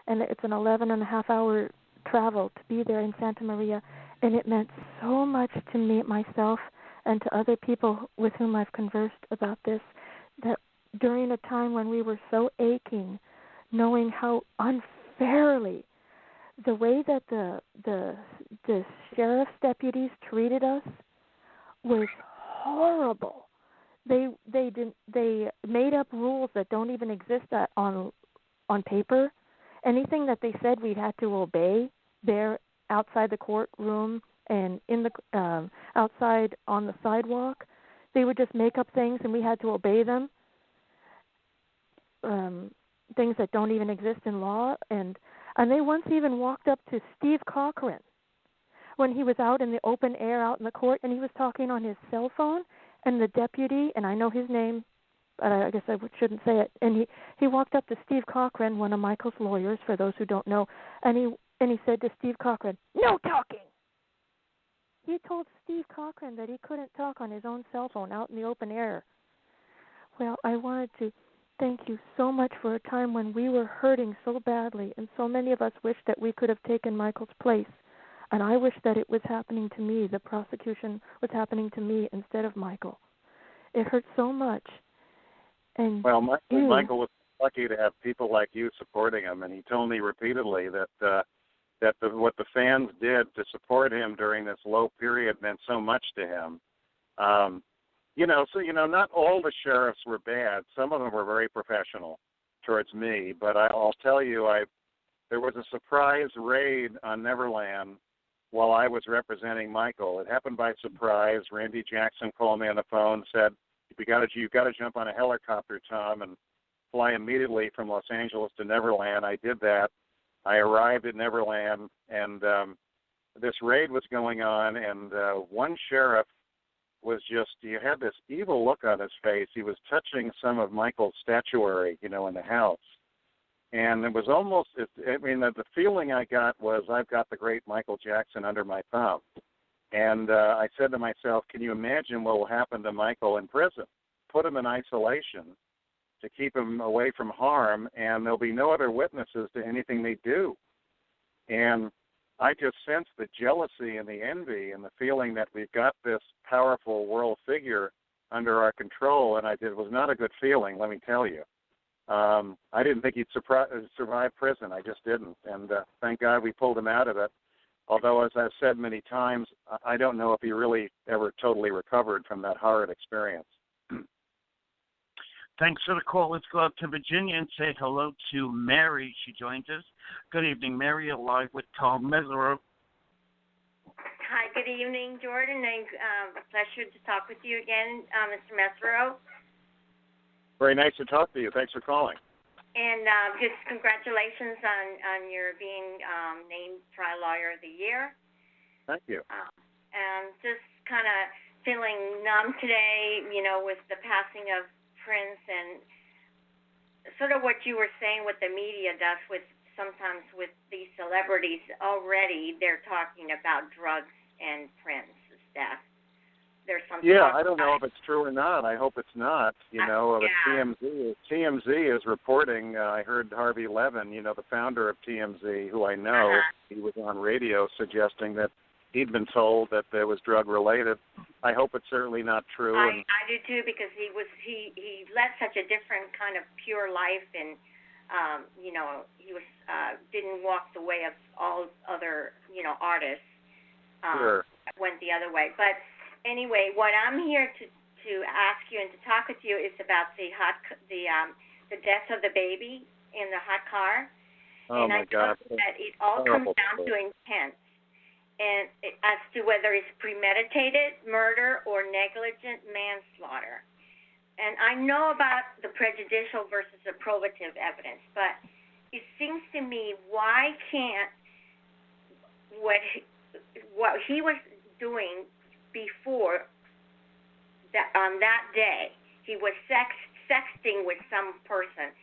and it's an 11.5-hour travel to be there in Santa Maria, and it meant so much to me, myself, and to other people with whom I've conversed about this, that during a time when we were so aching, knowing how unfairly the way that the sheriff's deputies treated us was horrible. They made up rules that don't even exist on paper. Anything that they said we had to obey there outside the courtroom and in the outside on the sidewalk. They would just make up things and we had to obey them. Things that don't even exist in law, and they once even walked up to Steve Cochran when he was out in the open air out in the court, and he was talking on his cell phone, and the deputy, and I know his name, but I guess I shouldn't say it, and he walked up to Steve Cochran, one of Michael's lawyers, for those who don't know, and he said to Steve Cochran, "No talking." He told Steve Cochran that he couldn't talk on his own cell phone out in the open air. Well, I wanted to thank you so much for a time when we were hurting so badly, and so many of us wished that we could have taken Michael's place. And I wish that it was happening to me, the prosecution was happening to me instead of Michael. It hurt so much. And well, Michael was lucky to have people like you supporting him, and he told me repeatedly that what the fans did to support him during this low period meant so much to him. Not all the sheriffs were bad. Some of them were very professional towards me, but I'll tell you, there was a surprise raid on Neverland while I was representing Michael. It happened by surprise. Randy Jackson called me on the phone, said, "You've got to jump on a helicopter, Tom, and fly immediately from Los Angeles to Neverland." I did that. I arrived at Neverland, and this raid was going on, and one sheriff he had this evil look on his face. He was touching some of Michael's statuary, in the house. And it was almost, the feeling I got was I've got the great Michael Jackson under my thumb. And I said to myself, can you imagine what will happen to Michael in prison? Put him in isolation to keep him away from harm, and there'll be no other witnesses to anything they do. And I just sense the jealousy and the envy and the feeling that we've got this powerful world figure under our control, and it was not a good feeling, let me tell you. I didn't think he'd survive prison. I just didn't, and thank God we pulled him out of it. Although, as I've said many times, I don't know if he really ever totally recovered from that horrid experience. Thanks for the call. Let's go out to Virginia and say hello to Mary. She joins us. Good evening, Mary. You're live with Tom Mesereau. Hi, good evening, Jordan. And a pleasure to talk with you again, Mr. Mesereau. Very nice to talk to you. Thanks for calling. And just congratulations on your being named Trial Lawyer of the Year. Thank you. And just kind of feeling numb today, with the passing of Prince, and sort of what you were saying, what the media does sometimes with these celebrities. Already they're talking about drugs and Prince's death. There's some I don't know if it's true or not. I hope it's not. TMZ is reporting. I heard Harvey Levin, the founder of TMZ, who I know, he was on radio suggesting that he'd been told that there was drug related. I hope it's certainly not true. I do too, because he led such a different kind of pure life, and he was didn't walk the way of all other artists. Sure. Went the other way. But anyway, what I'm here to ask you and to talk with you is about the death of the baby in the hot car. Oh, my God. That it all comes down to intent. And as to whether it's premeditated murder or negligent manslaughter. And I know about the prejudicial versus the probative evidence, but it seems to me, why can't what he was doing before that, on that day, he was sexting with some person.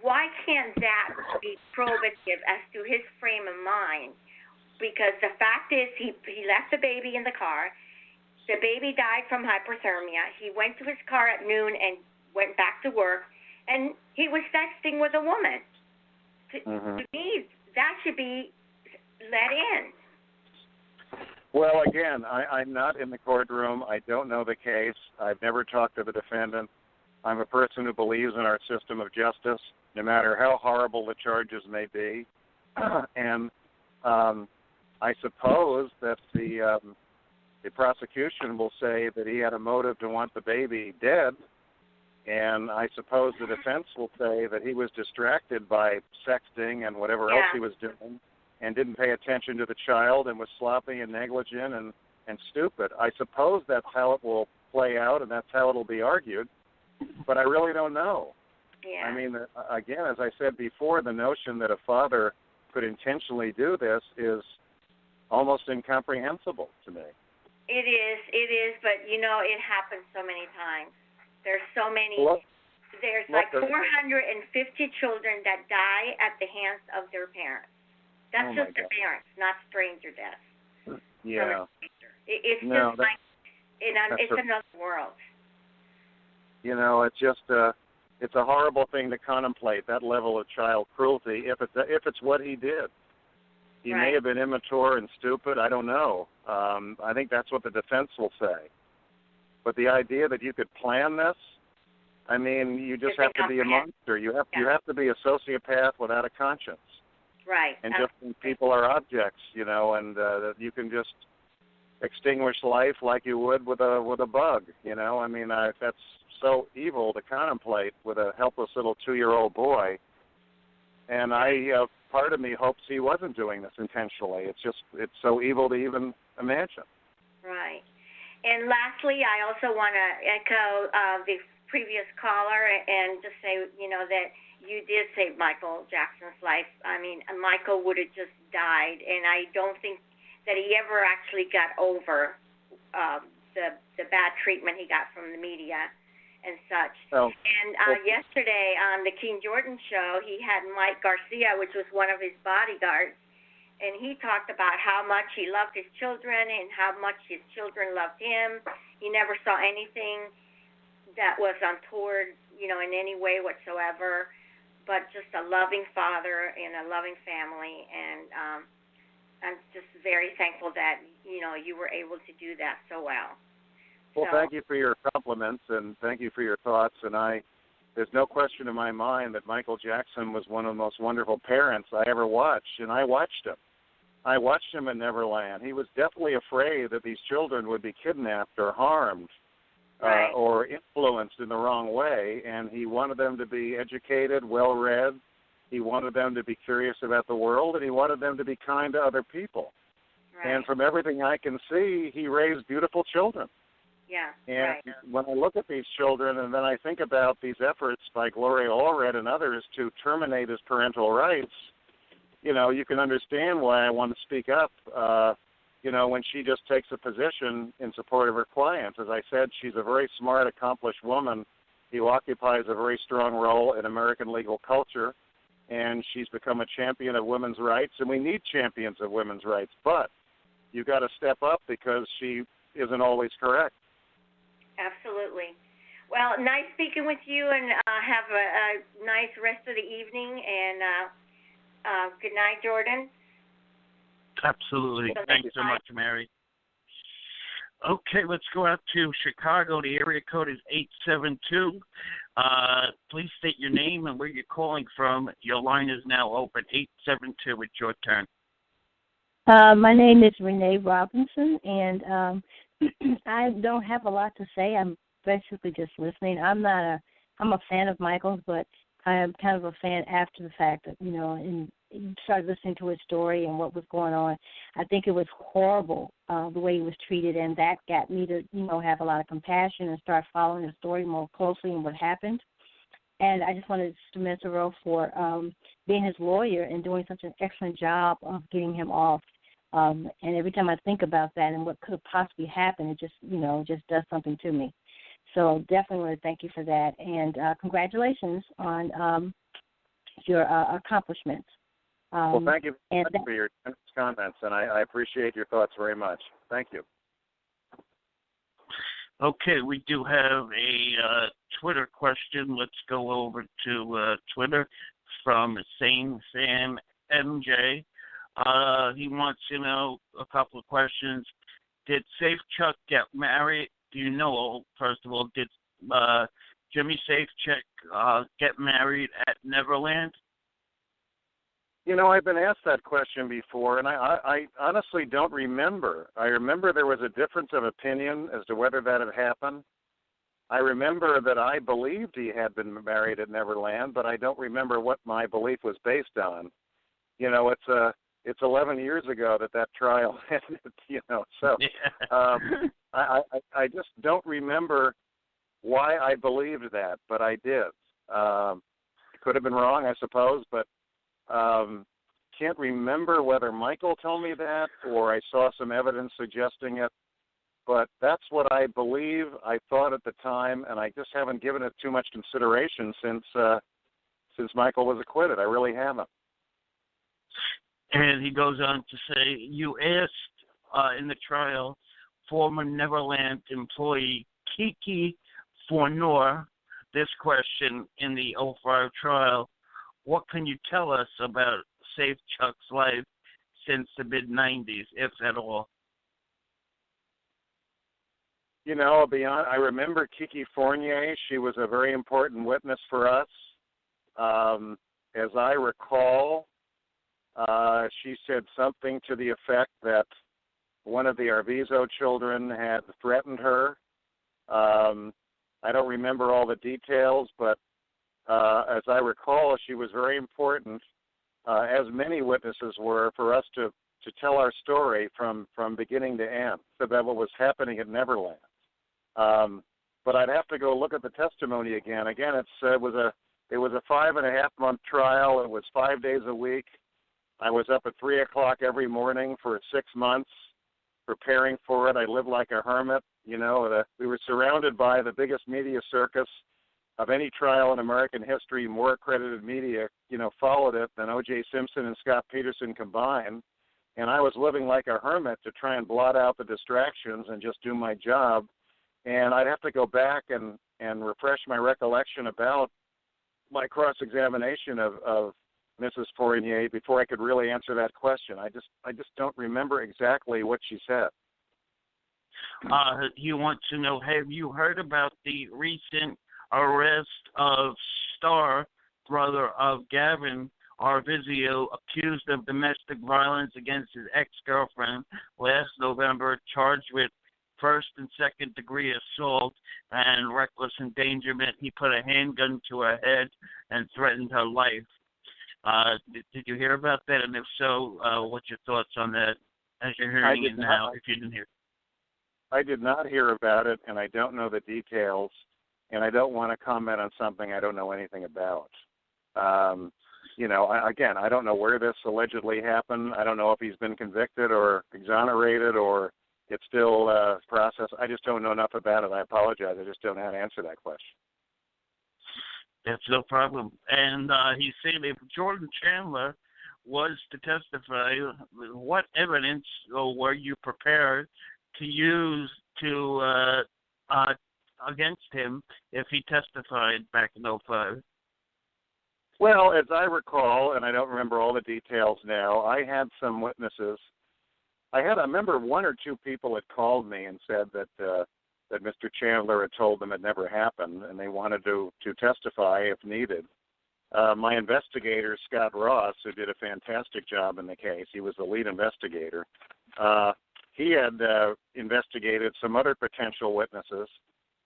Why can't that be probative as to his frame of mind? Because the fact is, he left the baby in the car. The baby died from hypothermia. He went to his car at noon and went back to work, and he was sexting with a woman. To me, that should be let in. Well, again, I'm not in the courtroom. I don't know the case. I've never talked to the defendant. I'm a person who believes in our system of justice, no matter how horrible the charges may be. And I suppose that the prosecution will say that he had a motive to want the baby dead, and I suppose the defense will say that he was distracted by sexting and whatever else he was doing and didn't pay attention to the child and was sloppy and negligent and stupid. I suppose that's how it will play out and that's how it will be argued, but I really don't know. Yeah. I mean, again, as I said before, the notion that a father could intentionally do this is almost incomprehensible to me. It is, but it happens so many times. There's so many. There's like 450 children that die at the hands of their parents. That's just their parents, not stranger deaths. Yeah. It's just like it's another world. It's just it's a horrible thing to contemplate, that level of child cruelty. If it's what he did, he may have been immature and stupid. I don't know. I think that's what the defense will say. But the idea that you could plan this, I mean, you just have to be a monster. You have to be a sociopath without a conscience. Right. And just think people are objects, and that you can just extinguish life like you would with a bug. I mean, that's so evil to contemplate with a helpless little 2-year-old boy. And part of me hopes he wasn't doing this intentionally. It's so evil to even imagine. Right. And lastly, I also want to echo the previous caller and just say, that you did save Michael Jackson's life. I mean, Michael would have just died, and I don't think that he ever actually got over the bad treatment he got from the media and such. Yesterday on the King Jordan show, he had Mike Garcia, which was one of his bodyguards, and he talked about how much he loved his children and how much his children loved him. He never saw anything that was untoward, in any way whatsoever, but just a loving father and a loving family. And I'm just very thankful that, you were able to do that so well. Well, thank you for your compliments and thank you for your thoughts. And there's no question in my mind that Michael Jackson was one of the most wonderful parents I ever watched, and I watched him. I watched him in Neverland. He was definitely afraid that these children would be kidnapped or harmed or influenced in the wrong way, and he wanted them to be educated, well-read. He wanted them to be curious about the world, and he wanted them to be kind to other people. Right. And from everything I can see, he raised beautiful children. Yeah. And when I look at these children and then I think about these efforts by Gloria Allred and others to terminate his parental rights, you can understand why I want to speak up, when she just takes a position in support of her clients. As I said, she's a very smart, accomplished woman who occupies a very strong role in American legal culture, and she's become a champion of women's rights, and we need champions of women's rights. But you've got to step up because she isn't always correct. Absolutely. Well, nice speaking with you, and have a nice rest of the evening, and good night, Jordan. Absolutely. Thank you so much, Mary. Okay, let's go out to Chicago. The area code is 872. Please state your name and where you're calling from. Your line is now open. 872, it's your turn. My name is Renee Robinson, and I don't have a lot to say. I'm basically just listening. I'm a fan of Michael's, but I am kind of a fan after the fact that, and started listening to his story and what was going on. I think it was horrible the way he was treated, and that got me to, have a lot of compassion and start following the story more closely and what happened. And I just wanted to Mesereau for being his lawyer and doing such an excellent job of getting him off. And every time I think about that and what could have possibly happened, it just, just does something to me. So definitely want to thank you for that. And congratulations on your accomplishments. Well, thank you for your comments, and I appreciate your thoughts very much. Thank you. Okay, we do have a Twitter question. Let's go over to Twitter. from Sane Sam MJ. He wants to know a couple of questions. Did Safe Chuck get married? Do you know, first of all, did Jimmy Safe Chuck get married at Neverland? You know, I've been asked that question before, and I honestly don't remember. I remember there was a difference of opinion as to whether that had happened. I remember that I believed he had been married at Neverland, but I don't remember what my belief was based on. You know, it's 11 years ago that trial ended. You know, so I just don't remember why I believed that, but I did. Could have been wrong, I suppose, but can't remember whether Michael told me that or I saw some evidence suggesting it. But that's what I believe I thought at the time, and I just haven't given it too much consideration since Michael was acquitted. I really haven't. And he goes on to say, you asked in the trial former Neverland employee Kiki Fournier this question in the 05 trial. What can you tell us about Safe Chuck's life since the mid-'90s, if at all? You know, I remember Kiki Fournier. She was a very important witness for us. As I recall, she said something to the effect that one of the Arvizo children had threatened her. I don't remember all the details, but as I recall, she was very important, as many witnesses were, for us to tell our story from beginning to end about what was happening at Neverland. But I'd have to go look at the testimony again. Again, it was a 5.5-month trial. It was 5 days a week. I was up at 3 o'clock every morning for 6 months preparing for it. I lived like a hermit. You know, we were surrounded by the biggest media circus of any trial in American history. More accredited media, you know, followed it than O.J. Simpson and Scott Peterson combined. And I was living like a hermit to try and blot out the distractions and just do my job. And I'd have to go back and refresh my recollection about my cross-examination of Mrs. Fournier before I could really answer that question. I just don't remember exactly what she said. You want to know, have you heard about the recent arrest of Starr, brother of Gavin Arvizo, accused of domestic violence against his ex-girlfriend last November, charged with first and second degree assault and reckless endangerment? He put a handgun to her head and threatened her life. Did you hear about that? And if so, what's your thoughts on that as you're hearing it now, if you didn't hear? I did not hear about it, and I don't know the details, and I don't want to comment on something I don't know anything about. You know, I don't know where this allegedly happened. I don't know if he's been convicted or exonerated or it's still process. I just don't know enough about it. I apologize. I just don't know how to answer that question. That's no problem. And he's saying if Jordan Chandler was to testify, what evidence were you prepared to use to against him if he testified back in 05? Well, as I recall, and I don't remember all the details now, I had some witnesses. I remember one or two people had called me and said that Mr. Chandler had told them it never happened, and they wanted to testify if needed. My investigator, Scott Ross, who did a fantastic job in the case, he was the lead investigator, he had investigated some other potential witnesses,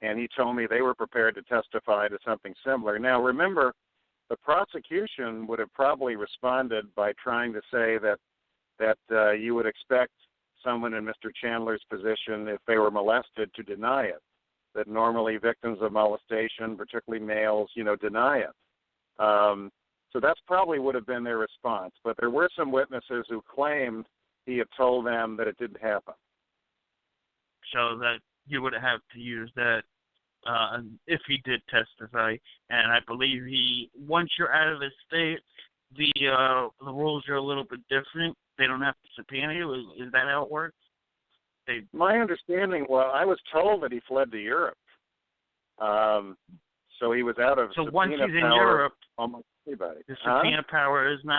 and he told me they were prepared to testify to something similar. Now, remember, the prosecution would have probably responded by trying to say that you would expect someone in Mr. Chandler's position, if they were molested, to deny it, that normally victims of molestation, particularly males, deny it. So that's probably would have been their response. But there were some witnesses who claimed he had told them that it didn't happen. So that you would have to use that if he did testify. And I believe once you're out of the state, the rules are a little bit different. They don't have to subpoena you. Is that how it works? My understanding, well, I was told that he fled to Europe. So he was out of so subpoena once he's in power Europe, almost Anybody. The subpoena power is not